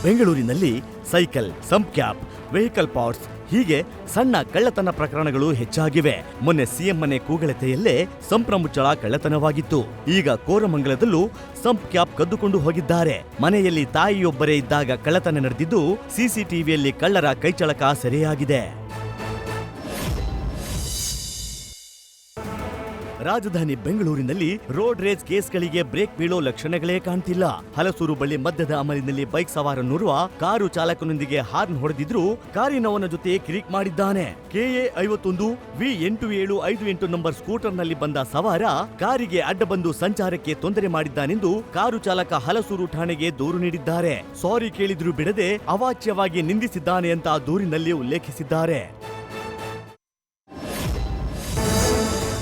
ಬೆಂಗಳೂರಿನಲ್ಲಿ cycle, sump cap, vehicle parts ಹೀಗೆ ಸಣ್ಣ ಕಳ್ಳತನ ಪ್ರಕರಣಗಳು ಹೆಚ್ಚಾಗಿವೆ. ಮೊನ್ನೆ ಸಿಎಂ ಮನೆ ಕೂಗಳತೆಯಲ್ಲೇ ಸಂಪ್ರ ಮುಚ್ಚಳ ಕಳ್ಳತನವಾಗಿತ್ತು. ಈಗ ಕೋರಮಂಗಲದಲ್ಲೂ ಸಂಪ್ ಕ್ಯಾಪ್ ಕದ್ದುಕೊಂಡು ಹೋಗಿದ್ದಾರೆ. ಮನೆಯಲ್ಲಿ ತಾಯಿಯೊಬ್ಬರೇ ಇದ್ದಾಗ ಕಳ್ಳತನ ನಡೆದಿದ್ದು ಸಿಸಿಟಿವಿಯಲ್ಲಿ ಕಳ್ಳರ ಕೈಚಳಕ ಸೆರೆಯಾಗಿದೆ. ರಾಜಧಾನಿ ಬೆಂಗಳೂರಿನಲ್ಲಿ ರೋಡ್ ರೇಜ್ ಕೇಸ್ಗಳಿಗೆ ಬ್ರೇಕ್ ಬೀಳೋ ಲಕ್ಷಣಗಳೇ ಕಾಣ್ತಿಲ್ಲ. ಹಲಸೂರು ಬಳಿ ಮಧ್ಯದ ಅಮಲಿನಲ್ಲಿ ಬೈಕ್ ಸವಾರನೋರ್ವ ಕಾರು ಚಾಲಕನೊಂದಿಗೆ ಹಾರ್ನ್ ಹೊಡೆದಿದ್ರು ಕಾರಿನವನ ಜೊತೆ ಕಿರಿಕ್ ಮಾಡಿದ್ದಾನೆ. KA 51 V8758 ನಂಬರ್ ಸ್ಕೂಟರ್ನಲ್ಲಿ ಬಂದ ಸವಾರ ಕಾರಿಗೆ ಅಡ್ಡ ಬಂದು ಸಂಚಾರಕ್ಕೆ ತೊಂದರೆ ಮಾಡಿದ್ದಾನೆಂದು ಕಾರು ಚಾಲಕ ಹಲಸೂರು ಠಾಣೆಗೆ ದೂರು ನೀಡಿದ್ದಾರೆ. ಸಾರಿ ಕೇಳಿದ್ರು ಬಿಡದೆ ಅವಾಚ್ಯವಾಗಿ ನಿಂದಿಸಿದ್ದಾನೆ ಅಂತ ದೂರಿನಲ್ಲಿ ಉಲ್ಲೇಖಿಸಿದ್ದಾರೆ.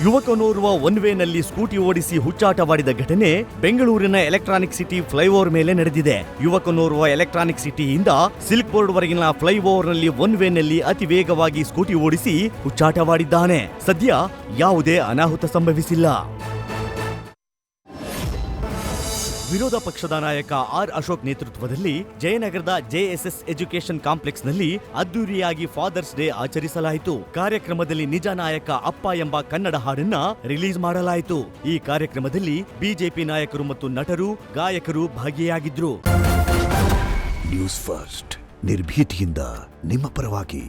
ಯುವಕನೋರ್ವ ಒನ್ ವೇನಲ್ಲಿ ಸ್ಕೂಟಿ ಓಡಿಸಿ ಹುಚ್ಚಾಟವಾಡಿದ ಘಟನೆ ಬೆಂಗಳೂರಿನ ಎಲೆಕ್ಟ್ರಾನಿಕ್ ಸಿಟಿ ಫ್ಲೈಓವರ್ ಮೇಲೆ ನಡೆದಿದೆ. ಯುವಕನೋರ್ವ ಎಲೆಕ್ಟ್ರಾನಿಕ್ ಸಿಟಿಯಿಂದ ಸಿಲ್ಕ್ ಬೋರ್ಡ್ ವರೆಗಿನ ಫ್ಲೈಓವರ್ನಲ್ಲಿ ಒನ್ ವೇನಲ್ಲಿ ಅತಿ ವೇಗವಾಗಿ ಸ್ಕೂಟಿ ಓಡಿಸಿ ಹುಚ್ಚಾಟವಾಡಿದ್ದಾನೆ. ಸದ್ಯ ಯಾವುದೇ ಅನಾಹುತ ಸಂಭವಿಸಿಲ್ಲ. ವಿರೋಧ ಪಕ್ಷದ ನಾಯಕ ಆರ್ ಅಶೋಕ್ ನೇತೃತ್ವದಲ್ಲಿ ಜಯನಗರದ JSS ಎಜುಕೇಷನ್ ಕಾಂಪ್ಲೆಕ್ಸ್ನಲ್ಲಿ ಅದ್ದೂರಿಯಾಗಿ ಫಾದರ್ಸ್ ಡೇ ಆಚರಿಸಲಾಯಿತು. ಕಾರ್ಯಕ್ರಮದಲ್ಲಿ ನಿಜ ನಾಯಕ ಅಪ್ಪ ಎಂಬ ಕನ್ನಡ ಹಾಡನ್ನ ರಿಲೀಸ್ ಮಾಡಲಾಯಿತು. ಈ ಕಾರ್ಯಕ್ರಮದಲ್ಲಿ ಬಿಜೆಪಿ ನಾಯಕರು ಮತ್ತು ನಟರು, ಗಾಯಕರು ಭಾಗಿಯಾಗಿದ್ರು. ನ್ಯೂಸ್ ಫಸ್ಟ್ ನಿರ್ಭೀತಿಯಿಂದ ನಿಮ್ಮ ಪರವಾಗಿ.